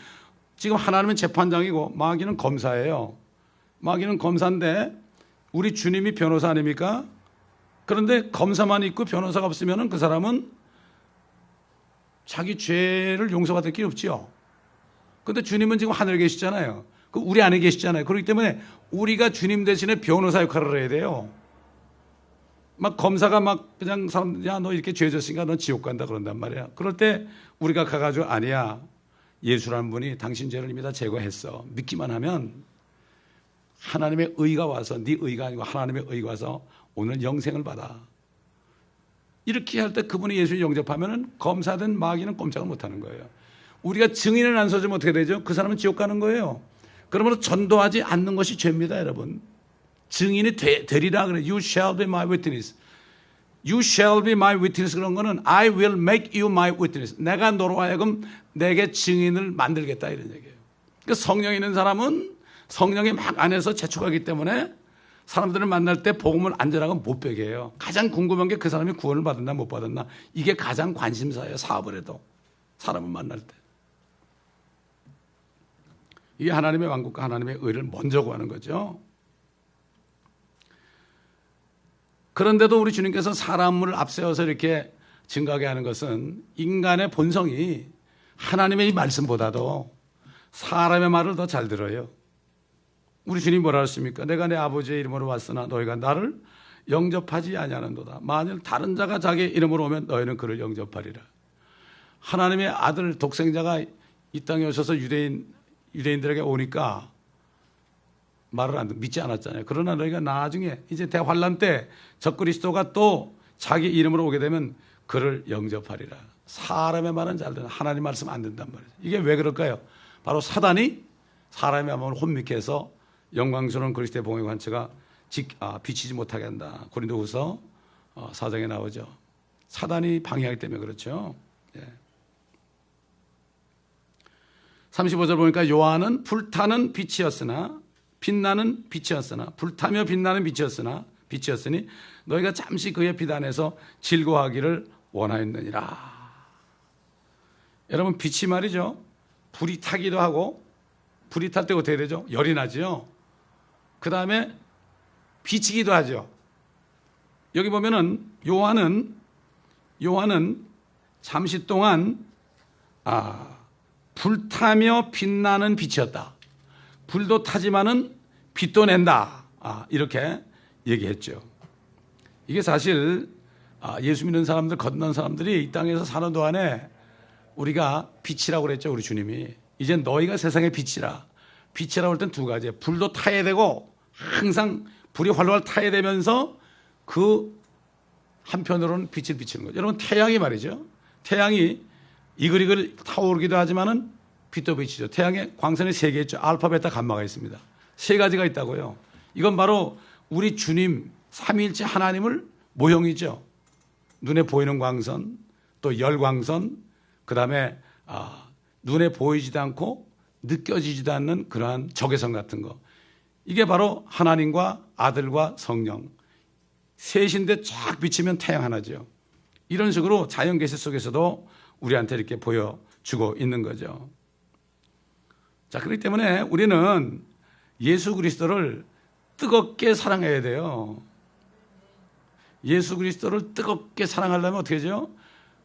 지금 하나님은 재판장이고 마귀는 검사예요. 마귀는 검사인데 우리 주님이 변호사 아닙니까? 그런데 검사만 있고 변호사가 없으면 그 사람은 자기 죄를 용서받을 길이 없지요. 그런데 주님은 지금 하늘에 계시잖아요. 우리 안에 계시잖아요. 그렇기 때문에 우리가 주님 대신에 변호사 역할을 해야 돼요. 막 검사가 막 그냥 사람, 야, 너 이렇게 죄 졌으니까 너 지옥 간다 그런단 말이야. 그럴 때 우리가 가가지고 아니야. 예수라는 분이 당신 죄를 이미 다 제거했어. 믿기만 하면 하나님의 의가 와서, 네 의가 아니고 하나님의 의가 와서 오늘 영생을 받아. 이렇게 할 때 그분이 예수를 영접하면 검사된 마귀는 꼼짝을 못하는 거예요. 우리가 증인을 안 서주면 어떻게 되죠? 그 사람은 지옥 가는 거예요. 그러므로 전도하지 않는 것이 죄입니다, 여러분. 증인이 되리라 그래. You shall be my witness. You shall be my witness 그런 거는 I will make you my witness. 내가 너로 하여금 내게 증인을 만들겠다 이런 얘기예요. 그러니까 성령 있는 사람은 성령이 막 안에서 재촉하기 때문에 사람들을 만날 때 복음을 안전하고 못 배게 해요. 가장 궁금한 게 그 사람이 구원을 받았나 못 받았나. 이게 가장 관심사예요. 사업을 해도. 사람을 만날 때. 이게 하나님의 왕국과 하나님의 의를 먼저 구하는 거죠. 그런데도 우리 주님께서 사람을 앞세워서 이렇게 증거하게 하는 것은 인간의 본성이 하나님의 이 말씀보다도 사람의 말을 더 잘 들어요. 우리 주님 뭐라 하십니까? 내가 내 아버지의 이름으로 왔으나 너희가 나를 영접하지 아니하는도다. 만일 다른 자가 자기 이름으로 오면 너희는 그를 영접하리라. 하나님의 아들 독생자가 이 땅에 오셔서 유대인들에게 오니까 말을 믿지 않았잖아요. 그러나 너희가 나중에 이제 대환란 때 적그리스도가 또 자기 이름으로 오게 되면 그를 영접하리라. 사람의 말은 잘 듣는 하나님 말씀 안 듣는단 말이죠. 이게 왜 그럴까요? 바로 사단이 사람의 마음을 혼미케 해서 영광스러운 그리스도의 봉의 관체가 비치지 못하게 한다. 고린도후서 4장에 나오죠. 사단이 방해하기 때문에 그렇죠. 예. 35절 보니까 요한은 불타는 빛이었으나 빛나는 빛이었으나 불타며 빛나는 빛이었으니 너희가 잠시 그의 빛 안에서 즐거워하기를 원하였느니라. 여러분 빛이 말이죠. 불이 타기도 하고 불이 탈 때 어떻게 되죠? 열이 나죠. 그 다음에 비치기도 하죠. 여기 보면은 요한은 잠시 동안 불타며 빛나는 빛이었다. 불도 타지만은 빛도 낸다. 이렇게 얘기했죠. 이게 사실 예수 믿는 사람들, 건넌 사람들이 이 땅에서 사는 동안에 우리가 빛이라고 그랬죠. 우리 주님이. 이제 너희가 세상의 빛이라. 빛이라고 할 땐 두 가지예요. 불도 타야 되고 항상 불이 활활 타야 되면서 그 한편으로는 빛을 비치는 거죠. 여러분 태양이 말이죠. 태양이 이글이글 타오르기도 하지만은 빛도 빛이죠. 태양에 광선이 세 개 있죠. 알파, 베타, 감마가 있습니다. 세 가지가 있다고요. 이건 바로 우리 주님 삼위일체 하나님을 모형이죠. 눈에 보이는 광선, 또 열광선, 그 다음에 눈에 보이지도 않고 느껴지지도 않는 그러한 적외선 같은 거. 이게 바로 하나님과 아들과 성령 셋인데 쫙 비치면 태양 하나죠. 이런 식으로 자연 계시 속에서도 우리한테 이렇게 보여주고 있는 거죠. 자, 그렇기 때문에 우리는 예수 그리스도를 뜨겁게 사랑해야 돼요. 예수 그리스도를 뜨겁게 사랑하려면 어떻게 하죠?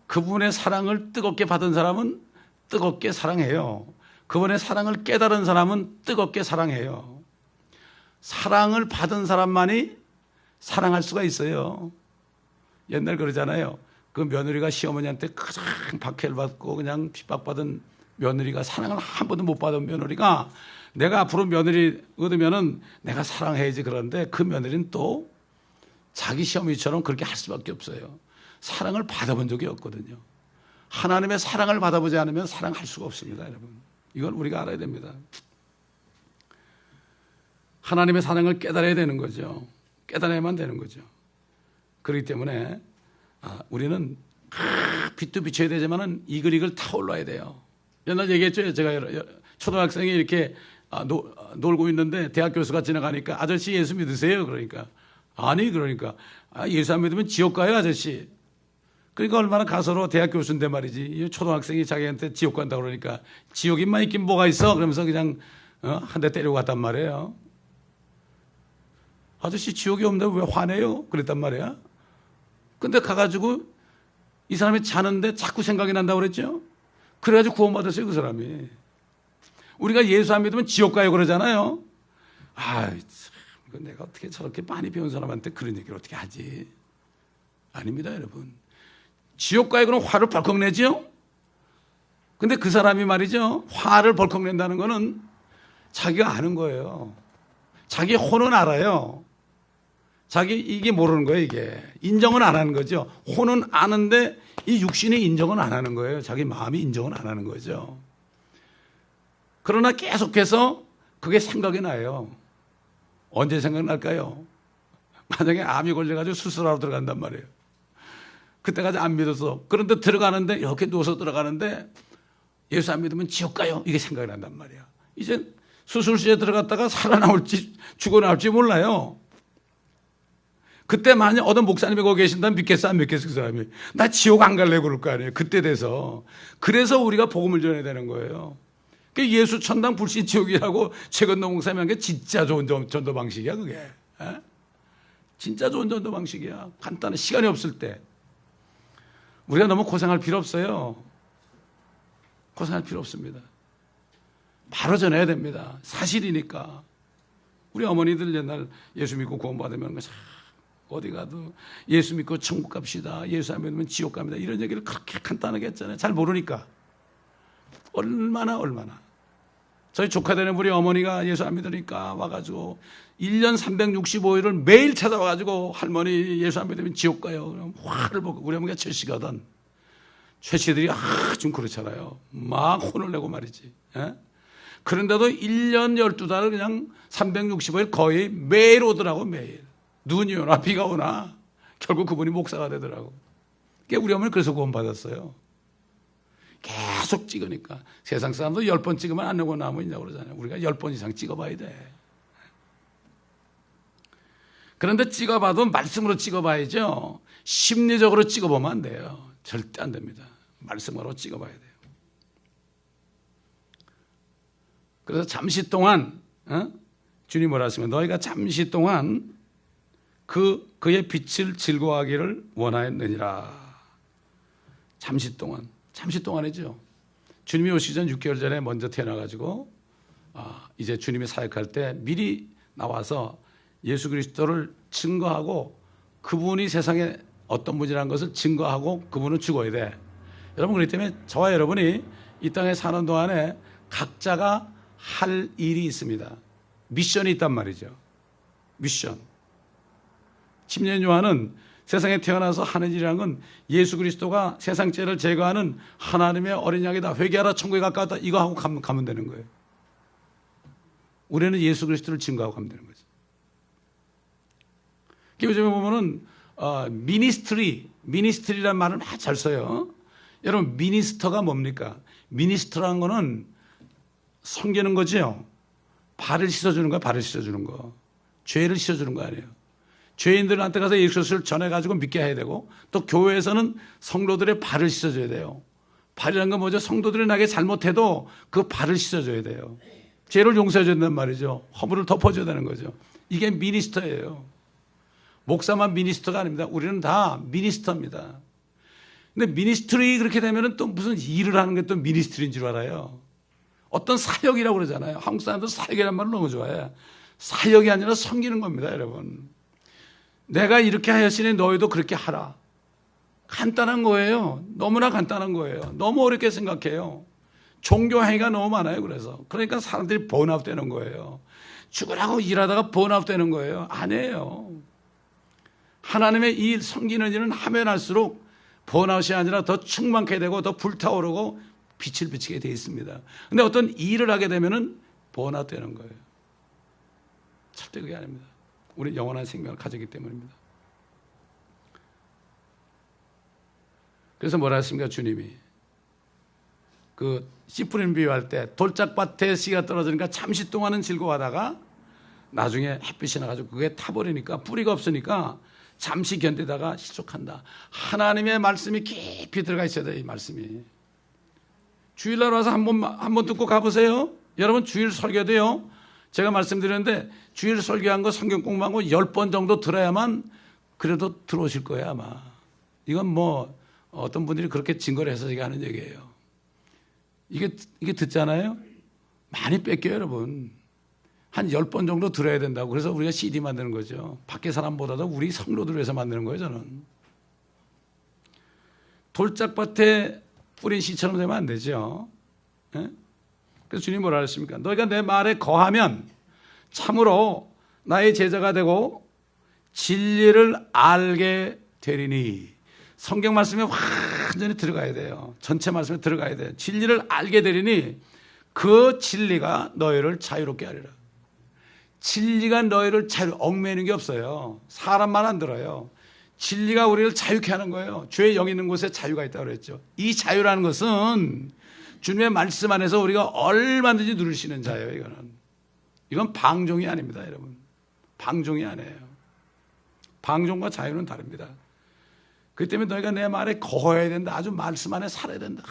그분의 사랑을 뜨겁게 받은 사람은 뜨겁게 사랑해요. 그분의 사랑을 깨달은 사람은 뜨겁게 사랑해요. 사랑을 받은 사람만이 사랑할 수가 있어요. 옛날 그러잖아요. 그 며느리가 시어머니한테 가장 박해를 받고 그냥 핍박받은 며느리가 사랑을 한 번도 못 받은 며느리가 내가 앞으로 며느리 얻으면은 내가 사랑해야지 그러는데 그 며느리는 또 자기 시어머니처럼 그렇게 할 수밖에 없어요. 사랑을 받아본 적이 없거든요. 하나님의 사랑을 받아보지 않으면 사랑할 수가 없습니다, 여러분. 이걸 우리가 알아야 됩니다. 하나님의 사랑을 깨달아야 되는 거죠. 깨달아야만 되는 거죠. 그렇기 때문에 우리는 빛도 비춰야 되지만은 이글이글 타올라야 돼요. 옛날 얘기했죠. 제가 초등학생이 이렇게 놀고 있는데 대학 교수가 지나가니까 아저씨 예수 믿으세요? 그러니까 아니 그러니까 예수 안 믿으면 지옥 가요 아저씨. 그러니까 얼마나 가서로 대학 교수인데 말이지 초등학생이 자기한테 지옥 간다 그러니까 지옥인만 있긴 뭐가 있어? 그러면서 그냥 한 대 때리고 갔단 말이에요. 아저씨 지옥이 없는데 왜 화내요? 그랬단 말이야. 근데 가가지고 이 사람이 자는데 자꾸 생각이 난다고 그랬죠. 그래가지고 구원받았어요 그 사람이. 우리가 예수 안 믿으면 지옥 가요 그러잖아요. 내가 어떻게 저렇게 많이 배운 사람한테 그런 얘기를 어떻게 하지? 아닙니다 여러분. 지옥 가요 그럼 화를 벌컥 내죠. 근데 그 사람이 말이죠 화를 벌컥 낸다는 거는 자기가 아는 거예요. 자기 혼은 알아요. 자기 이게 모르는 거예요. 이게 인정은 안 하는 거죠. 혼은 아는데 이 육신이 인정은 안 하는 거예요. 자기 마음이 인정은 안 하는 거죠. 그러나 계속해서 그게 생각이 나요. 언제 생각날까요? 만약에 암이 걸려가지고 수술하러 들어간단 말이에요. 그때까지 안 믿어서. 그런데 들어가는데 이렇게 누워서 들어가는데 예수 안 믿으면 지옥 가요. 이게 생각이 난단 말이야. 이제 수술실에 들어갔다가 살아나올지 죽어나올지 몰라요. 그때 만약 어떤 목사님이 거기 계신다면 믿겠어 안 믿겠어 그 사람이. 나 지옥 안 갈래 그럴 거 아니에요. 그때 돼서. 그래서 우리가 복음을 전해야 되는 거예요. 예수 천당 불신 지옥이라고 최근노 목사님이 한 게 진짜 좋은 전도 방식이야 그게. 에? 진짜 좋은 전도 방식이야. 간단한 시간이 없을 때. 우리가 너무 고생할 필요 없어요. 고생할 필요 없습니다. 바로 전해야 됩니다. 사실이니까. 우리 어머니들 옛날 예수 믿고 구원받으면 어디 가도 예수 믿고 천국 갑시다. 예수 안 믿으면 지옥 갑니다. 이런 얘기를 그렇게 간단하게 했잖아요. 잘 모르니까. 얼마나. 저희 조카되는 우리 어머니가 예수 안 믿으니까 와가지고 1년 365일을 매일 찾아와가지고 할머니 예수 안 믿으면 지옥 가요. 그럼 화를 보고 우리 어머니가 최씨거든. 최씨들이 좀 그렇잖아요. 막 혼을 내고 말이지. 에? 그런데도 1년 12달을 그냥 365일 거의 매일 오더라고 매일. 눈이 오나 비가 오나 결국 그분이 목사가 되더라고. 우리 어머니 그래서 구원받았어요. 계속 찍으니까. 세상 사람도 10번 찍으면 안 되고 나무 있냐고 그러잖아요. 우리가 10번 이상 찍어봐야 돼. 그런데 찍어봐도 말씀으로 찍어봐야죠. 심리적으로 찍어보면 안 돼요. 절대 안 됩니다. 말씀으로 찍어봐야 돼요. 그래서 잠시 동안 주님 뭐라 하시면 너희가 잠시 동안 그의 빛을 즐거워하기를 원하였느니라. 잠시 동안이죠. 주님이 오시기 전 6개월 전에 먼저 태어나가지고 이제 주님이 사역할 때 미리 나와서 예수 그리스도를 증거하고 그분이 세상에 어떤 분이라는 것을 증거하고 그분은 죽어야 돼. 여러분 그렇기 때문에 저와 여러분이 이 땅에 사는 동안에 각자가 할 일이 있습니다. 미션이 있단 말이죠. 미션. 침례 요한은 세상에 태어나서 하는 일이라는 건 예수 그리스도가 세상 죄를 제거하는 하나님의 어린 양이다. 회개하라 천국에 가까웠다. 이거 하고 가면 되는 거예요. 우리는 예수 그리스도를 증거하고 가면 되는 거죠. 요즘에 보면은 미니스트리라는 말을 막 잘 써요. 여러분 미니스터가 뭡니까? 미니스터라는 거는 섬기는 거죠. 발을 씻어주는 거야. 발을 씻어주는 거. 죄를 씻어주는 거 아니에요. 죄인들한테 가서 예수 그리스도를 전해가지고 믿게 해야 되고, 또 교회에서는 성도들의 발을 씻어줘야 돼요. 발이라는 건 뭐죠? 성도들이 나게 잘못해도 그 발을 씻어줘야 돼요. 죄를 용서해줘야 된단 말이죠. 허물을 덮어줘야 되는 거죠. 이게 미니스터예요. 목사만 미니스터가 아닙니다. 우리는 다 미니스터입니다. 근데 미니스트리 그렇게 되면 또 무슨 일을 하는 게 또 미니스트리인 줄 알아요. 어떤 사역이라고 그러잖아요. 한국 사람들 사역이라는 말을 너무 좋아해요. 사역이 아니라 섬기는 겁니다, 여러분. 내가 이렇게 하였으니 너희도 그렇게 하라. 간단한 거예요. 너무나 간단한 거예요. 너무 어렵게 생각해요. 종교 행위가 너무 많아요. 그러니까 사람들이 번아웃 되는 거예요. 죽으라고 일하다가 번아웃 되는 거예요. 아니에요. 하나님의 일, 섬기는 일은 하면 할수록 번아웃이 아니라 더 충만케 되고 더 불타오르고 빛을 비치게 되어 있습니다. 그런데 어떤 일을 하게 되면은 번아웃 되는 거예요. 절대 그게 아닙니다. 우리 영원한 생명을 가졌기 때문입니다. 그래서 뭐라 했습니까? 주님이 그 씨 뿌리는 비유할 때 돌짝밭에 씨가 떨어지니까 잠시 동안은 즐거워하다가 나중에 햇빛이 나가지고 그게 타버리니까 뿌리가 없으니까 잠시 견디다가 실족한다. 하나님의 말씀이 깊이 들어가 있어야 돼요. 이 말씀이. 주일날 와서 한 번 듣고 가보세요. 여러분 주일 설교도요. 제가 말씀드렸는데 주일 설교한 거 성경 공부한 거 10번 정도 들어야만 그래도 들어오실 거예요 아마. 이건 뭐 어떤 분들이 그렇게 증거를 해서 제가 하는 얘기예요. 이게 듣잖아요. 많이 뺏겨요 여러분. 한 10번 정도 들어야 된다고. 그래서 우리가 CD 만드는 거죠. 밖에 사람보다도 우리 성도들 위해서 만드는 거예요 저는. 돌짝밭에 뿌린 씨처럼 되면 안 되죠. 네? 그래서 주님 뭐라 하셨습니까? 너희가 내 말에 거하면 참으로 나의 제자가 되고 진리를 알게 되리니. 성경 말씀에 완전히 들어가야 돼요. 전체 말씀에 들어가야 돼요. 진리를 알게 되리니 그 진리가 너희를 자유롭게 하리라. 진리가 너희를 얽매이는 게 없어요. 사람 말 안 들어요. 진리가 우리를 자유케 하는 거예요. 죄의 영 있는 곳에 자유가 있다고 그랬죠. 이 자유라는 것은 주님의 말씀 안에서 우리가 얼마든지 누릴 수 있는 자예요. 이건 방종이 아닙니다 여러분. 방종이 아니에요. 방종과 자유는 다릅니다. 그렇기 때문에 너희가 내 말에 거해야 된다. 아주 말씀 안에 살아야 된다.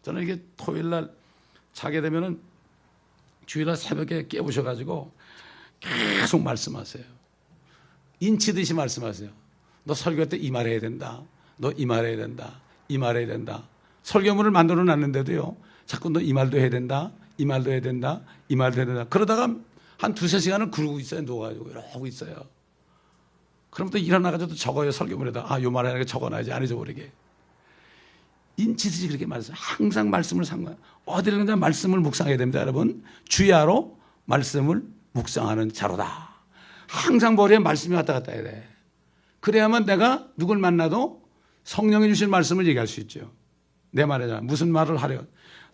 저는 이게 토요일날 자게 되면은 주일날 새벽에 깨우셔가지고 계속 말씀하세요. 인치듯이 말씀하세요. 너 설교할 때 이 말 해야 된다. 너 이 말 해야 된다. 이 말 해야 된다. 설교문을 만들어 놨는데도요. 자꾸 너 이 말도 해야 된다. 이 말도 해야 된다. 이 말도 해야 된다. 그러다가 한 두세 시간을 그러고 있어요. 누워가지고 이러고 있어요. 그럼 또 일어나가지고 또 적어요. 설교문에다. 요 말 하니까 적어놔야지. 안 잊어버리게. 인치듯이 그렇게 말씀. 항상 말씀을 상관. 어디를 가나 말씀을 묵상해야 됩니다. 여러분. 주야로 말씀을 묵상하는 자로다. 항상 머리에 말씀이 왔다 갔다 해야 돼. 그래야만 내가 누굴 만나도 성령이 주신 말씀을 얘기할 수 있죠. 내 말이잖아. 무슨 말을 하려.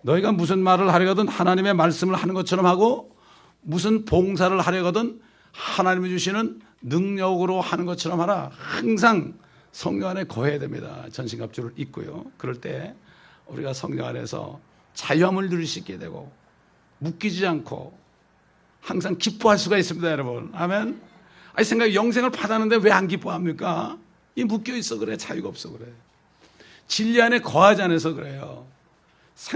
너희가 무슨 말을 하려거든 하나님의 말씀을 하는 것처럼 하고 무슨 봉사를 하려거든 하나님이 주시는 능력으로 하는 것처럼 하라. 항상 성령 안에 거해야 됩니다. 전신갑주를 입고요. 그럴 때 우리가 성령 안에서 자유함을 누릴 수 있게 되고 묶이지 않고 항상 기뻐할 수가 있습니다. 여러분. 아멘. 생각에 영생을 받았는데 왜 안 기뻐합니까? 이 묶여있어 그래. 자유가 없어 그래. 진리 안에 거하지 않아서 그래요.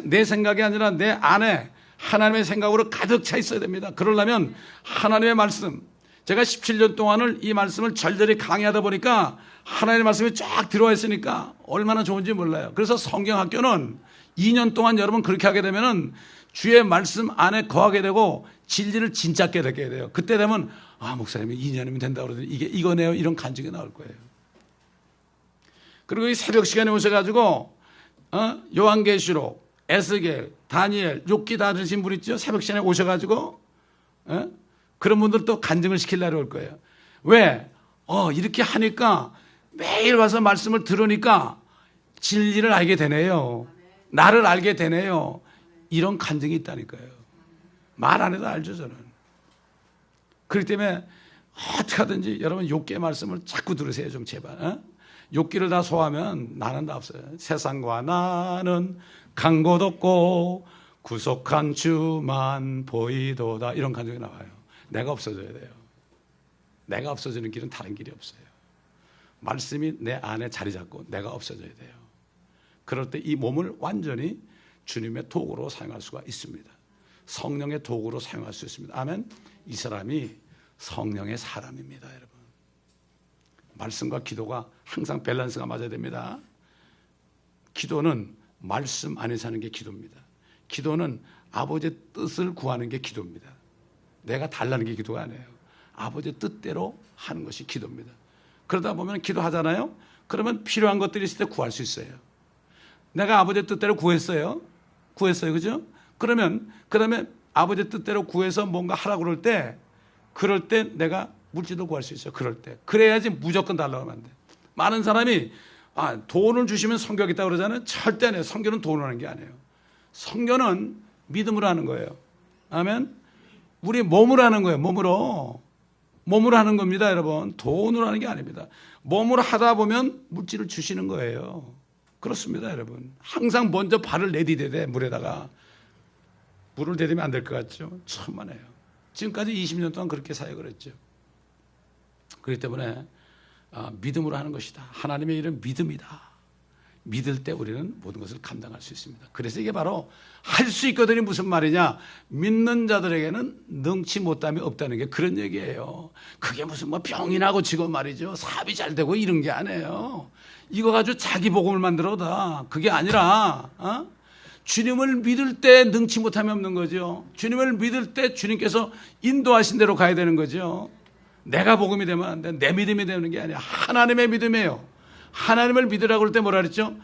내 생각이 아니라 내 안에 하나님의 생각으로 가득 차 있어야 됩니다. 그러려면 하나님의 말씀, 제가 17년 동안을 이 말씀을 절절히 강의하다 보니까 하나님의 말씀이 쫙 들어와 있으니까 얼마나 좋은지 몰라요. 그래서 성경학교는 2년 동안 여러분 그렇게 하게 되면은 주의 말씀 안에 거하게 되고 진리를 진짜 깨닫게 돼요. 그때 되면 목사님이 2년이면 된다고 그러더니 이게 이거네요. 이런 간증이 나올 거예요. 그리고 이 새벽 시간에 오셔가지고 요한계시록, 에스겔, 다니엘, 욥기 다 들으신 분 있죠? 새벽 시간에 오셔가지고 그런 분들 또 간증을 시키려고 올 거예요. 왜? 이렇게 하니까 매일 와서 말씀을 들으니까 진리를 알게 되네요. 나를 알게 되네요. 이런 간증이 있다니까요. 말 안 해도 알죠, 저는. 그렇기 때문에 어떻게 하든지 여러분 욥기의 말씀을 자꾸 들으세요, 좀 제발. 욥기를 다 소화하면 나는 다 없어요. 세상과 나는 간 곳 없고 구속한 주만 보이도다. 이런 간증이 나와요. 내가 없어져야 돼요. 내가 없어지는 길은 다른 길이 없어요. 말씀이 내 안에 자리 잡고 내가 없어져야 돼요. 그럴 때 이 몸을 완전히 주님의 도구로 사용할 수가 있습니다. 성령의 도구로 사용할 수 있습니다. 아멘. 이 사람이 성령의 사람입니다, 여러분. 말씀과 기도가 항상 밸런스가 맞아야 됩니다. 기도는 말씀 안에서 하는 게 기도입니다. 기도는 아버지의 뜻을 구하는 게 기도입니다. 내가 달라는 게 기도가 아니에요. 아버지의 뜻대로 하는 것이 기도입니다. 그러다 보면 기도하잖아요. 그러면 필요한 것들이 있을 때 구할 수 있어요. 내가 아버지의 뜻대로 구했어요. 그죠? 그러면 그다음에 아버지의 뜻대로 구해서 뭔가 하라고 그럴 때 내가 물질도 구할 수 있어요. 그럴 때. 그래야지 무조건 달라고 하면 안 돼. 많은 사람이 돈을 주시면 성교가 있다고 그러잖아요. 절대 아니에요. 성교는 돈으로 하는 게 아니에요. 성교는 믿음으로 하는 거예요. 아멘. 우리 몸으로 하는 거예요. 몸으로 하는 겁니다, 여러분. 돈으로 하는 게 아닙니다. 몸으로 하다 보면 물질을 주시는 거예요. 그렇습니다, 여러분. 항상 먼저 발을 내디뎌야 돼, 물에다가. 물을 내디면 안 될 것 같죠? 천만에요. 지금까지 20년 동안 그렇게 사역을 했죠. 그렇기 때문에 믿음으로 하는 것이다. 하나님의 일은 믿음이다. 믿을 때 우리는 모든 것을 감당할 수 있습니다. 그래서 이게 바로 할 수 있거든이 무슨 말이냐? 믿는 자들에게는 능치 못함이 없다는 게 그런 얘기예요. 그게 무슨 병이 나고 지금 말이죠. 사업이 잘 되고 이런 게 아니에요. 이거 가지고 자기 복음을 만들어다. 그게 아니라 주님을 믿을 때 능치 못함이 없는 거죠. 주님을 믿을 때 주님께서 인도하신 대로 가야 되는 거죠. 내가 복음이 되면 안 돼. 내 믿음이 되는 게 아니야. 하나님의 믿음이에요. 하나님을 믿으라고 그럴 때 뭐라 그랬죠?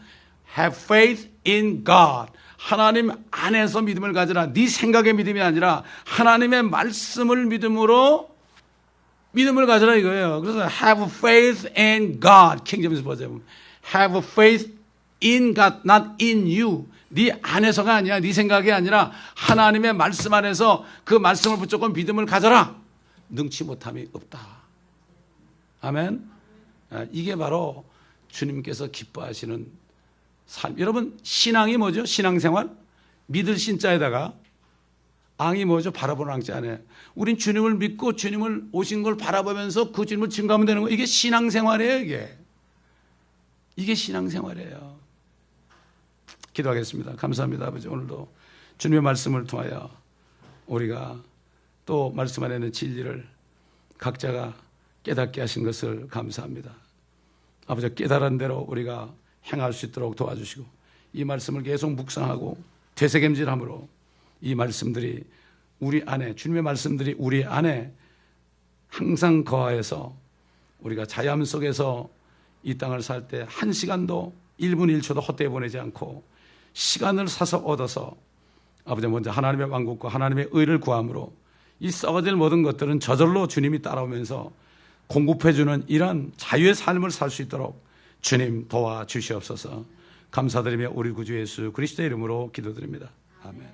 Have faith in God. 하나님 안에서 믿음을 가져라. 네 생각의 믿음이 아니라 하나님의 말씀을 믿음으로 믿음을 가져라 이거예요. 그래서 have faith in God. 킹제임스 버전. Have faith in God, not in you. 네 안에서가 아니야. 네 생각이 아니라 하나님의 말씀 안에서 그 말씀을 붙잡고 믿음을 가져라. 능치 못함이 없다. 아멘. 이게 바로 주님께서 기뻐하시는 삶. 여러분 신앙이 뭐죠? 신앙생활? 믿을 신자에다가 앙이 뭐죠? 바라보는 앙자 안에. 우린 주님을 믿고 주님을 오신 걸 바라보면서 그 주님을 증거하면 되는 거예요. 이게 신앙생활이에요. 이게 신앙생활이에요. 기도하겠습니다. 감사합니다, 아버지. 오늘도 주님의 말씀을 통하여 우리가 또 말씀 안에 있는 진리를 각자가 깨닫게 하신 것을 감사합니다. 아버지, 깨달은 대로 우리가 행할 수 있도록 도와주시고 이 말씀을 계속 묵상하고 되새김질함으로 이 말씀들이 우리 안에, 주님의 말씀들이 우리 안에 항상 거하여서 우리가 자연 속에서 이 땅을 살 때 한 시간도 1분 1초도 헛되이 보내지 않고 시간을 사서 얻어서 아버지 먼저 하나님의 왕국과 하나님의 의를 구함으로 이 썩어질 모든 것들은 저절로 주님이 따라오면서 공급해주는 이런 자유의 삶을 살 수 있도록 주님 도와주시옵소서. 감사드리며 우리 구주 예수 그리스도의 이름으로 기도드립니다. 아멘.